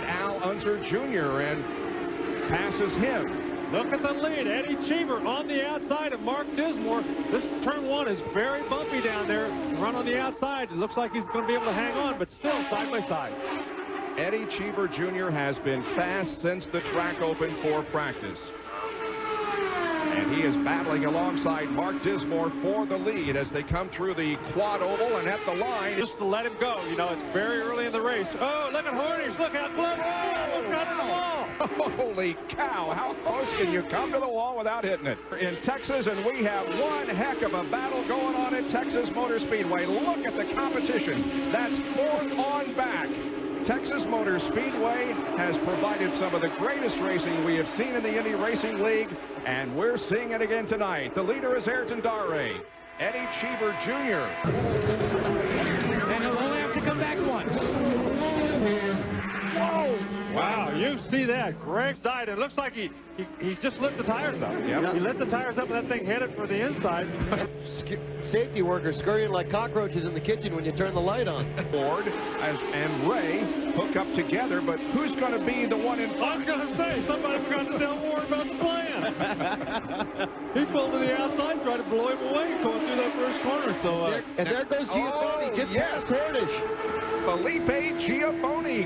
Al Unser Jr. and passes him. Look at the lead. Eddie Cheever on the outside of Mark Dismore. This turn one is very bumpy down there. Run on the outside. It looks like he's going to be able to hang on, but still side by side. Eddie Cheever Jr. has been fast since the track opened for practice. And he is battling alongside Mark Dismore for the lead as they come through the quad oval and at the line. Just to let him go. You know, it's very early in the race. Oh, look at Hornish. Look out close. Oh, got to the wall. Holy cow. How close can you come to the wall without hitting it? In Texas, and we have one heck of a battle going on at Texas Motor Speedway. Look at the competition. That's fourth on back. Texas Motor Speedway has provided some of the greatest racing we have seen in the Indy Racing League, and we're seeing it again tonight. The leader is Ayrton Dare, Eddie Cheever Jr. And he'll only have to come back once. Whoa! Wow, you see that. Greg's died. It looks like he just lit the tires up. Yep. He lit the tires up and that thing headed for the inside. Safety workers scurrying like cockroaches in the kitchen when you turn the light on. Ford and Ray hook up together, but who's going to be the one in front? I was going to say, somebody forgot to tell Ward about the plan. He pulled to the outside, tried to blow him away going through that first corner. So, there goes Giovanni just past Hornish. Felipe Giovanni.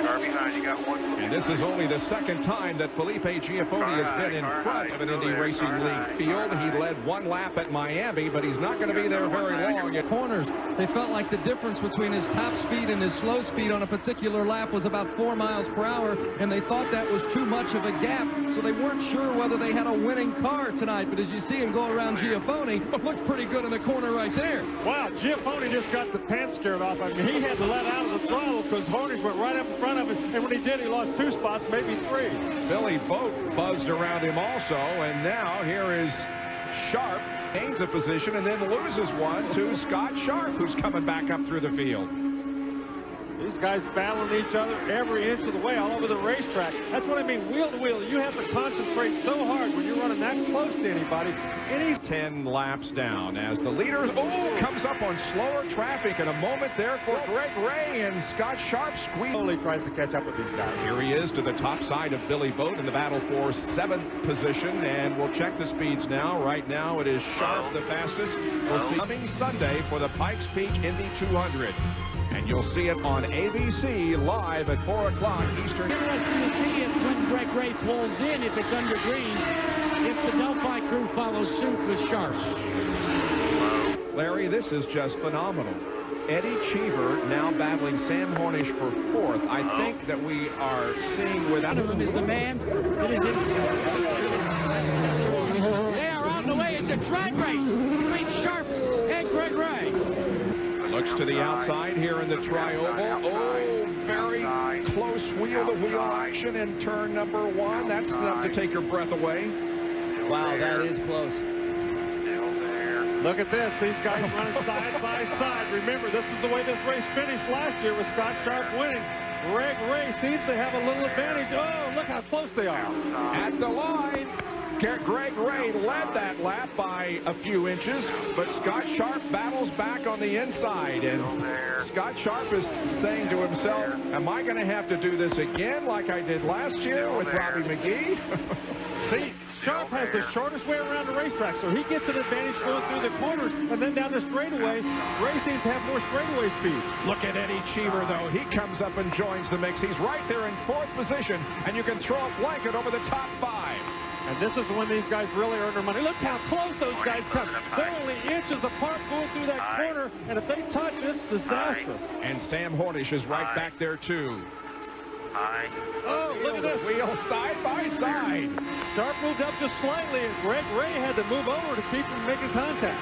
Car behind, you got one. And this is only the second time that Felipe Giovanni has been in front of an Indy Racing League field. He led one lap at Miami, but he's not going to be there very long. Corners, they felt like the difference between his top speed and his slow speed on a particular lap was about 4 miles per hour, and they thought that was too much of a gap, so they weren't sure whether they had a winning car tonight. But as you see him go around Giovanni, looked pretty good in the corner right there. Wow, Giovanni just got the pants scared off. I mean, he had to let out of the throttle because Hornish went right up in front of him, and when he did, he lost 2 spots, maybe 3. Billy Boat buzzed around him also, and now here is Sharp, gains a position and then loses one to Scott Sharp, who's coming back up through the field. These guys battling each other every inch of the way all over the racetrack. That's what I mean, wheel to wheel. You have to concentrate so hard when you're running that close to anybody. 10 laps down as the leader comes up on slower traffic, and a moment there for Greg Ray, and Scott Sharp slowly tries to catch up with these guys. Here he is to the top side of Billy Boat in the battle for 7th position, and we'll check the speeds now. Right now it is Sharp the fastest. We'll see coming Sunday for the Pikes Peak Indy 200. And you'll see it on ABC live at 4 o'clock Eastern. Interesting to see if when Greg Ray pulls in, if it's under green, if the Delphi crew follows suit with Sharp. Larry, this is just phenomenal. Eddie Cheever now battling Sam Hornish for 4th. I think that we are seeing without him is the man that is in. They are on the way. It's a drag race between Sharp and Greg Ray. Looks to the outside here in the tri-oval. Oh, very close wheel-to-wheel action in turn number 1. That's enough to take your breath away. Wow, that is close. Look at this. These guys running side by side. Remember, this is the way this race finished last year with Scott Sharp winning. Greg Ray seems to have a little advantage. Oh, look how close they are. At the line. Greg Ray led that lap by a few inches, but Scott Sharp battles back on the inside, and Scott Sharp is saying to himself, am I going to have to do this again like I did last year with Robbie McGee? See, Sharp has the shortest way around the racetrack, so he gets an advantage going through the corners, and then down the straightaway, Ray seems to have more straightaway speed. Look at Eddie Cheever, though. He comes up and joins the mix. He's right there in 4th position, and you can throw a blanket over the top 5. And this is when these guys really earn their money. Look how close those guys come. They're only inches apart going through that corner, and if they touch, it's disastrous. And Sam Hornish is right back there, too. Oh, look at this. Wheel side by side. Sharp moved up just slightly, and Greg Ray had to move over to keep from making contact.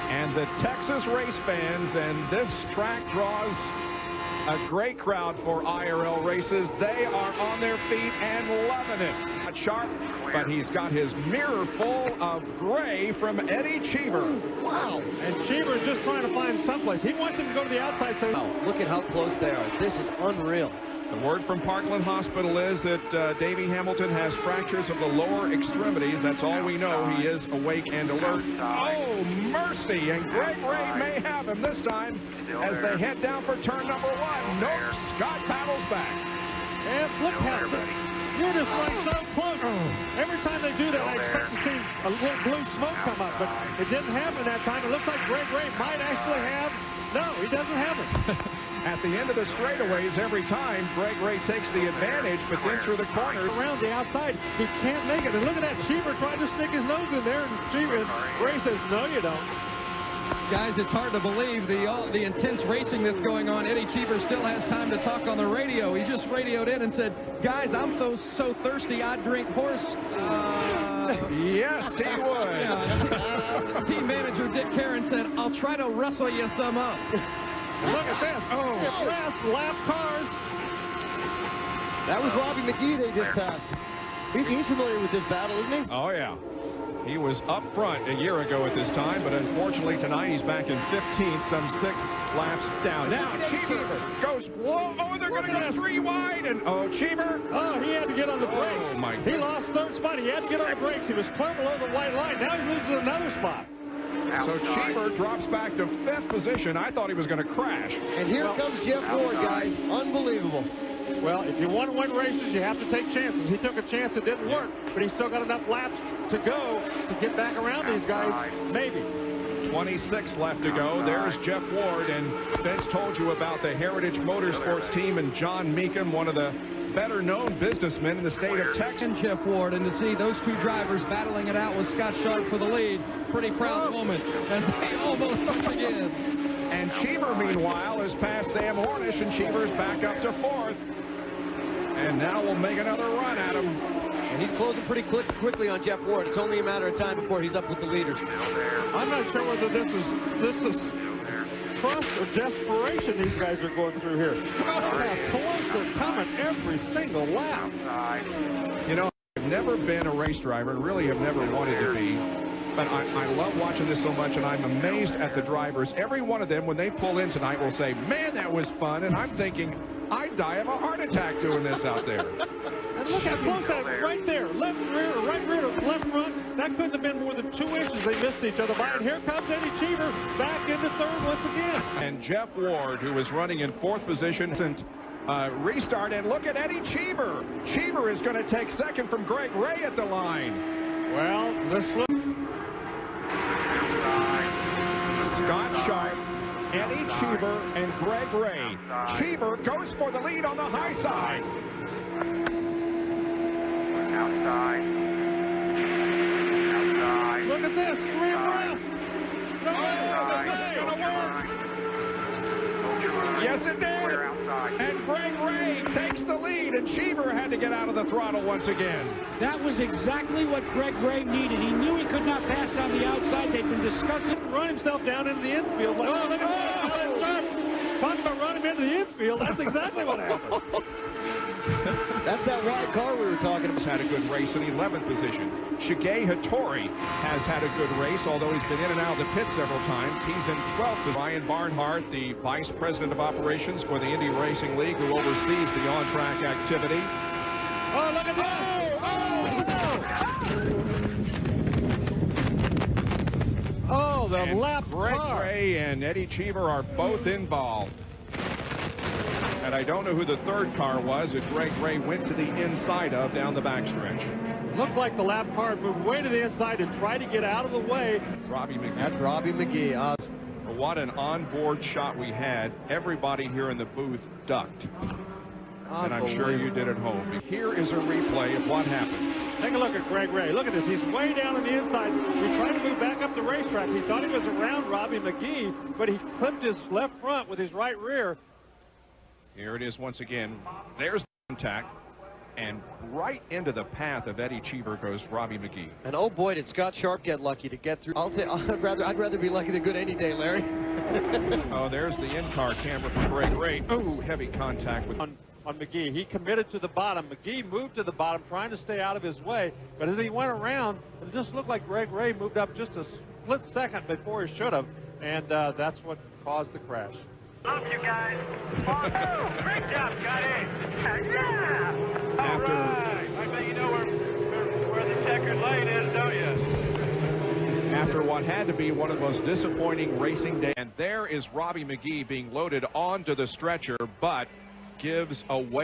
And the Texas race fans, and this track draws a great crowd for IRL races. They are on their feet and loving it. Not Sharp, but he's got his mirror full of gray from Eddie Cheever. Wow. And Cheever's just trying to find someplace. He wants him to go to the outside. So look at how close they are. This is unreal. The word from Parkland Hospital is that Davey Hamilton has fractures of the lower extremities. That's all we know. He is awake and alert. Oh, mercy! And Greg Ray may have him this time as they head down for turn number 1. Nope, Scott battles back. hell. You're just running so close. Every time they do that, I expect to see a little blue smoke come up, but it didn't happen that time. It looks like Greg Ray might actually have. No, he doesn't have it. At the end of the straightaways, every time, Greg Ray takes the advantage, but then through the corner. Around the outside, he can't make it. And look at that. Cheever tried to stick his nose in there, and Ray says, no, you don't. Guys, it's hard to believe the intense racing that's going on. Eddie Cheever still has time to talk on the radio. He just radioed in and said, guys, I'm so thirsty I'd drink horse. Yes, he would. Yeah. Team manager Dick Karen said, I'll try to wrestle you some up. Look at this. Fast lap cars. That was Robbie McGee they just passed. He's familiar with this battle, isn't he? Oh, yeah. He was up front a year ago at this time, but unfortunately tonight he's back in 15th, some 6 laps down. Now Cheever goes, whoa, oh, they're going to go 3 wide, and Cheever. Oh, he had to get on the brakes. Oh, my He lost 3rd spot. He had to get on the brakes. He was clear below the white line. Now he loses another spot. So Cheever drops back to 5th position. I thought he was going to crash. And here comes Jeff Ward, guys. Unbelievable. Well, if you want to win races, you have to take chances. He took a chance. It didn't work, but he's still got enough laps to go to get back around these guys, maybe. 26 left to go. There's Jeff Ward, and Vince told you about the Heritage Motorsports team and John Meekum, one of the better-known businessmen in the state of Texas. And Jeff Ward, and to see those 2 drivers battling it out with Scott Sharp for the lead, pretty proud moment as they almost touch again. And Cheever, meanwhile, has passed Sam Hornish, and Cheever's back up to 4th. And now we'll make another run at him. And he's closing pretty quickly on Jeff Ward. It's only a matter of time before he's up with the leaders. I'm not sure whether this is trust or desperation these guys are going through here. How close they're coming every single lap. You know, I've never been a race driver and really have never wanted to be. But I love watching this so much, and I'm amazed at the drivers. Every one of them, when they pull in tonight, will say, man, that was fun. And I'm thinking, I'd die of a heart attack doing this out there. And look how close that is right there. Left rear, right rear to left front. That couldn't have been more than 2 inches. They missed each other by. And here comes Eddie Cheever back into 3rd once again. And Jeff Ward, who is running in 4th position, restart. And look at Eddie Cheever. Cheever is going to take 2nd from Greg Ray at the line. Well, this looks... Scott Sharp, Eddie Cheever, and Greg Ray. Cheever goes for the lead on the high side. Outside. Look at this, 3 abreast. This is going to work. Yes, it did. And Greg Ray takes the lead, and Cheever had to get out of the throttle once again. That was exactly what Greg Ray needed. He knew he could not pass on the outside. They've been discussing. Run himself down into the infield. Like, oh, look at that. Talking about running him into the infield. That's exactly what happened. That's that wide car we were talking about. Had a good race in 11th position. Shige Hattori has had a good race, although he's been in and out of the pit several times. He's in 12th. Ryan Barnhart, the vice president of operations for the Indy Racing League, who oversees the on-track activity. Oh, look at that. Oh, the lap Greg car. Ray and Eddie Cheever are both involved. And I don't know who the 3rd car was that Greg Ray went to the inside of down the backstretch. Looks like the lap car moved way to the inside and tried to get out of the way. Robbie McGee. That's Robbie McGee. What an onboard shot we had. Everybody here in the booth ducked. And I'm sure you did at home. Here is a replay of what happened. Take a look at Greg Ray. Look at this. He's way down on the inside. He tried to move back up the racetrack. He thought he was around Robbie McGee, but he clipped his left front with his right rear. Here it is once again. There's the contact. And right into the path of Eddie Cheever goes Robbie McGee. And oh boy, did Scott Sharp get lucky to get through. I'd rather be lucky than good any day, Larry. Oh, there's the in-car camera for Greg Ray. Oh, heavy contact with On McGee. He committed to the bottom. McGee moved to the bottom, trying to stay out of his way. But as he went around, it just looked like Greg Ray moved up just a split second before he should have. And that's what caused the crash. Love you guys. Oh, great job, Scotty. Yeah. All right. I bet you know where the checkered lane is, don't you? After what had to be one of the most disappointing racing days. And there is Robbie McGee being loaded onto the stretcher, but gives away.